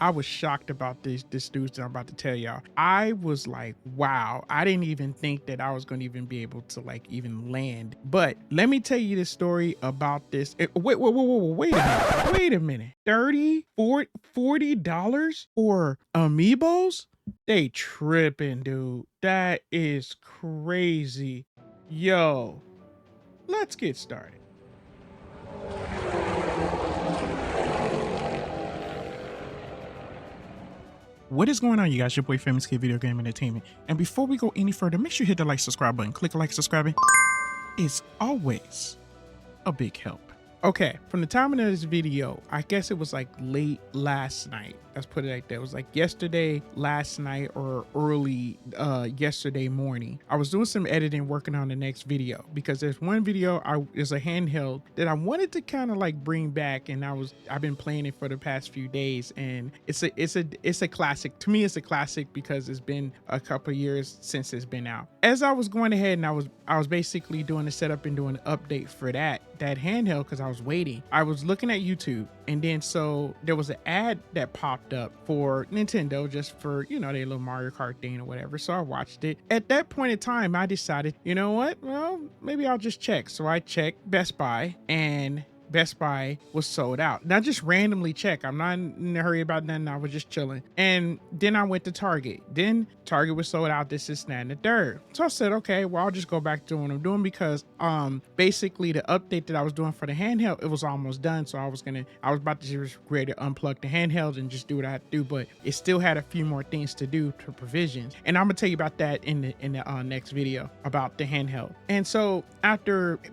I was shocked about this news that I'm about to tell y'all. I was like, wow, I didn't even think that I was going to even be able to like even land. But let me tell you this story about this. Wait a minute. Wait a minute. 30, 40, $40 for amiibos? They tripping, dude. That is crazy. Yo, let's get started. What is going on, you guys? Your boy Famous Kid Video Game Entertainment. And before we go any further, make sure you hit the like, subscribe button. Click like, subscribing. It's always a big help. Okay, from the time of this video, I guess it was like late last night. Let's put it like that. It was like yesterday, last night, or early yesterday morning. I was doing some editing, working on the next video because there's one video is a handheld that I wanted to kind of like bring back, and I've been playing it for the past few days, and it's a classic. To me, it's a classic because it's been a couple years since it's been out. As I was going ahead and I was basically doing the setup and doing an update for that handheld because I was waiting. I was looking at YouTube, and then so there was an ad that popped up for Nintendo just for, you know, their little Mario Kart thing or whatever. So I watched it. At that point in time, I decided, you know what? Well, maybe I'll just check. So I checked Best Buy, and Best Buy was sold out. Not just randomly check. I'm not in a hurry about nothing. I was just chilling. And then I went to Target. Then Target was sold out. This is that and the third. So I said, okay, well, I'll just go back to what I'm doing because basically the update that I was doing for the handheld, it was almost done. So I was about to just ready to unplug the handheld and just do what I had to do, but it still had a few more things to do to provisions. And I'm gonna tell you about that in the next video about the handheld. And so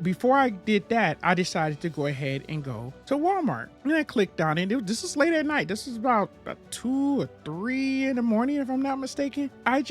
before I did that, I decided to go ahead and go to Walmart, and I clicked on it. This is late at night. This is about 2 or 3 in the morning, if I'm not mistaken. I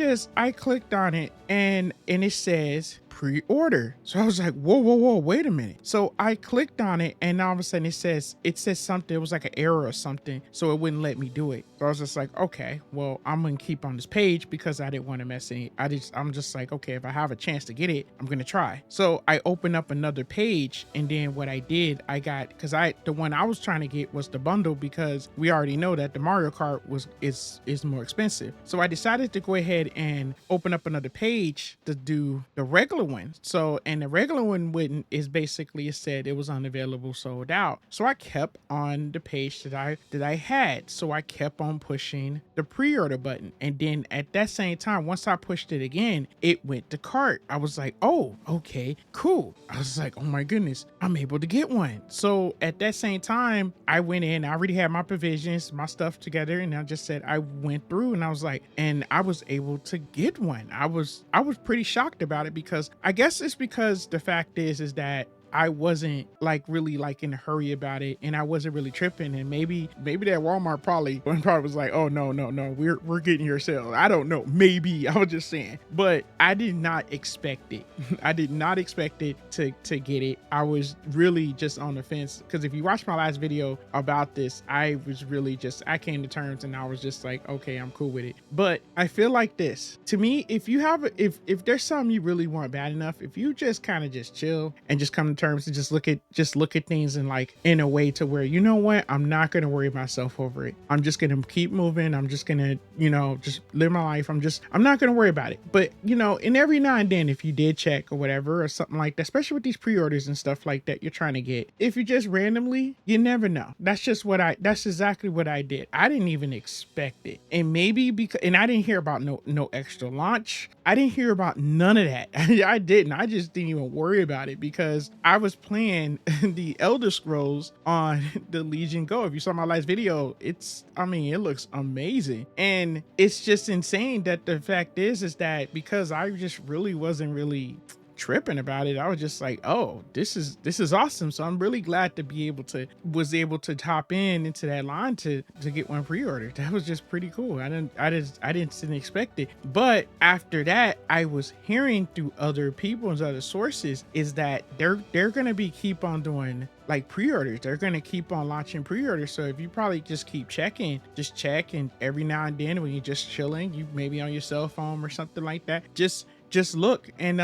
clicked on it, and it says pre-order. So I was like, whoa, wait a minute. So I clicked on it, and all of a sudden it says something. It was like an error or something, so it wouldn't let me do it. So I was just like, okay, well, I'm gonna keep on this page because I didn't want to mess any. I'm just like, okay, if I have a chance to get it, I'm gonna try. So I opened up another page, and then what I did, because the one I was trying to get was the bundle, because we already know that the Mario Kart is more expensive. So I decided to go ahead and open up another page to do the regular one. So, and the regular one wouldn't, is basically, it said it was unavailable, sold out. So I kept on the page that I had. So I kept on pushing the pre-order button, and then at that same time, once I pushed it again, it went to cart. I was like, oh, okay, cool. I was like, oh my goodness, I'm able to get one. So at that same time, I went in, I already had my provisions, my stuff together, and I just said, I went through, and I was like, and I was able to get one. I was pretty shocked about it, because I guess it's because the fact is that I wasn't like really like in a hurry about it, and I wasn't really tripping, and maybe that Walmart probably was like, oh no, we're getting your sale. I don't know, maybe. I was just saying, but I did not expect it. I did not expect it to get it. I was really just on the fence, because if you watch my last video about this, I was really just, I came to terms and I was just like, okay, I'm cool with it. But I feel like this, to me, if there's something you really want bad enough, if you just kind of just chill and just come to terms to just look at things in like in a way to where, you know what, I'm not going to worry myself over it. I'm just going to keep moving. I'm just going to, you know, just live my life. I'm not going to worry about it. But, you know, and every now and then, if you did check or whatever or something like that, especially with these pre-orders and stuff like that you're trying to get, if you just randomly, you never know. That's exactly what I did. I didn't even expect it. And maybe and I didn't hear about no extra launch. I didn't hear about none of that. I didn't. I just didn't even worry about it, because I was playing the Elder Scrolls on the Legion Go. If you saw my last video, it looks amazing. And it's just insane that the fact is that because I just really wasn't really tripping about it, I was just like, oh, this is awesome. So I'm really glad to was able to hop into that line to get one pre-order. That was just pretty cool. I didn't expect it. But after that, I was hearing through other people and other sources is that they're gonna be keep on doing like pre-orders. They're gonna keep on launching pre-orders. So if you probably just keep checking, just check, and every now and then when you're just chilling, you maybe on your cell phone or something like that, just just look. And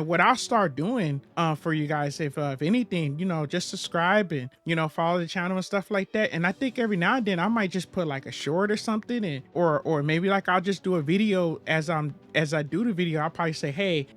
what I'll start doing for you guys, if anything, just subscribe and follow the channel and stuff like that. And I think every now and then I might just put like a short or something, and or maybe like I'll just do a video as I do the video. I'll probably say, hey,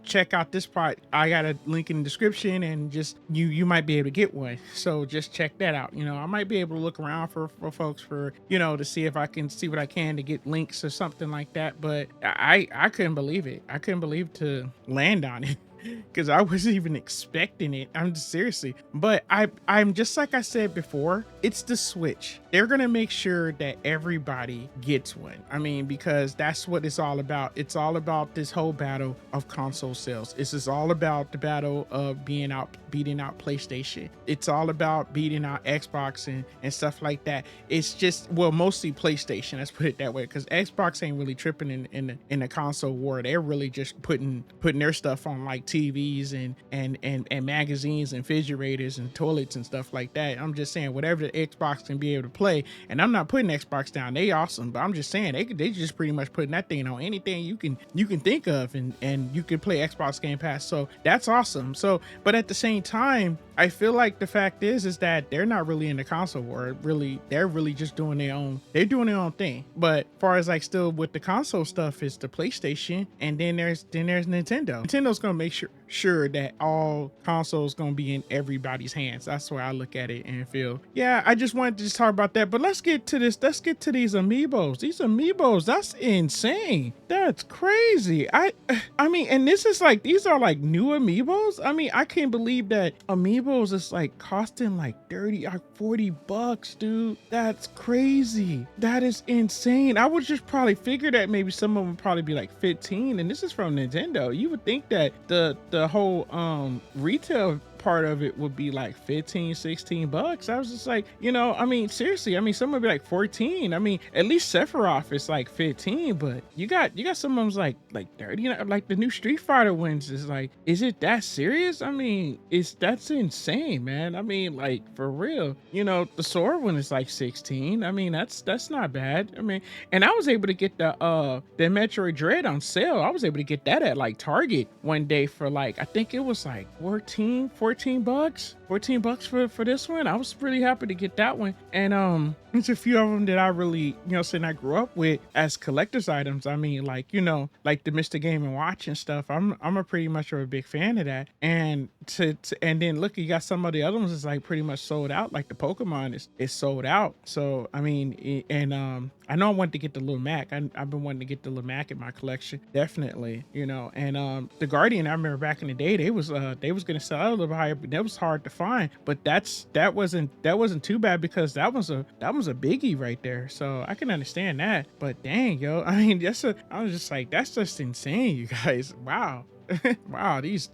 check out this part. I got a link in the description, and just you might be able to get one. So just check that out. I might be able to look around for folks for to see if I can see what I can to get links or something like that. But I couldn't believe it. I couldn't believe to land on it. Because I wasn't even expecting it. I'm seriously, but I'm just like I said before, it's the Switch. They're gonna make sure that everybody gets one. I mean, because that's what it's all about. It's all about this whole battle of console sales. This is all about the battle of beating out PlayStation. It's all about beating out Xbox and stuff like that. It's just, well, mostly PlayStation. Let's put it that way, because Xbox ain't really tripping in the console war. They're really just putting their stuff on like TVs and magazines and refrigerators and toilets and stuff like that. I'm just saying, whatever the Xbox can be able to play, and I'm not putting Xbox down, they awesome, but I'm just saying they just pretty much putting that thing on anything you can think of, and you can play Xbox Game Pass. So that's awesome. So, but at the same time, I feel like the fact is that they're not really in the console war. Really, they're really just doing their own. They're doing their own thing. But as far as like still with the console stuff, is the PlayStation, and then there's Nintendo. Nintendo's gonna make sure that all consoles gonna be in everybody's hands. That's where I look at it and feel. Yeah, I just wanted to just talk about that. But let's get to this. Let's get to these amiibos. These amiibos, that's insane. That's crazy. I mean, and this is like, these are like new amiibos. I mean, I can't believe that amiibos is like costing like 30 or 40 bucks, dude. That's crazy. That is insane. I would just probably figure that maybe some of them would probably be like 15, and this is from Nintendo. You would think that the whole retail part of it would be like 15-16 bucks. I was just like, I mean, seriously, I mean, some would be like 14. I mean, at least Sephiroth is like 15, but you got some of them's like 30. Like the new Street Fighter ones is like, is it that serious? I mean, that's insane, man. I mean, like, for real. The sword one is like 16. I mean, that's not bad. I mean, and I was able to get the Metroid Dread on sale. I was able to get that at like Target one day for like, I think it was like 14 bucks for this one. I was really happy to get that one. And there's a few of them that I really, saying I grew up with as collector's items. I mean, like, like the Mr. Game and Watch and stuff. I'm a pretty much a big fan of that. And and then look, you got some of the other ones that's like pretty much sold out. Like the Pokemon is sold out. So I mean, and I know I wanted to get the little Mac. I've been wanting to get the little Mac in my collection, definitely. And the Guardian, I remember back in the day, they was gonna sell out a little higher, but that was hard to find. But that wasn't too bad, because that was a biggie right there. So I can understand that. But dang, yo, I mean, I was just like, that's just insane, you guys. Wow. Wow, these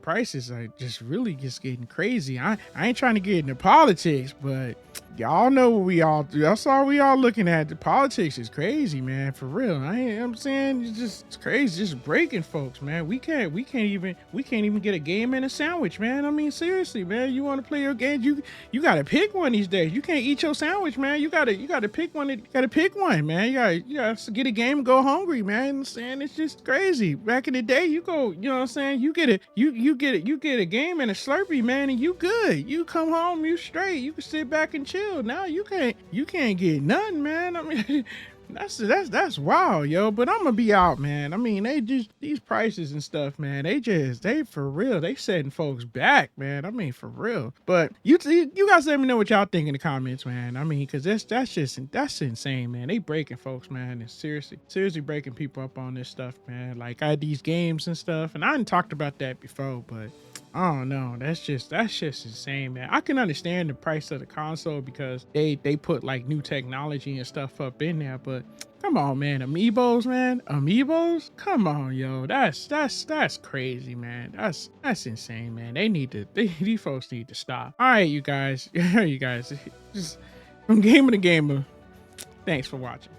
prices are just really just getting crazy. I ain't trying to get into politics, but y'all know that's all we all looking at. The politics is crazy, man, for real. I'm saying it's crazy, just breaking folks, man. We can't even get a game and a sandwich, man. I mean, seriously, man, you want to play your game, you gotta pick one these days. You can't eat your sandwich, man. You gotta pick one. You gotta pick one, man. You gotta get a game and go hungry, man. I'm saying, it's just crazy. Back in the day, you go, you know what I'm saying, you get a game and a Slurpee, man, and you good. You come home, you straight. You can sit back and chill. Now you can't get nothing, man. I mean, that's wild, yo. But I'm gonna be out, man. I mean, these prices and stuff, man. They for real. They setting folks back, man. I mean, for real. But you guys let me know what y'all think in the comments, man. I mean, because that's insane, man. They breaking folks, man. It's seriously breaking people up on this stuff, man. Like, I had these games and stuff, and I hadn't talked about that before, but I don't know. That's just insane, man. I can understand the price of the console because they put like new technology and stuff up in there, but come on, man. Amiibos, man. Amiibos? Come on, yo. That's crazy, man. That's insane, man. These folks need to stop. All right, you guys. You guys. Just from gamer to gamer. Thanks for watching.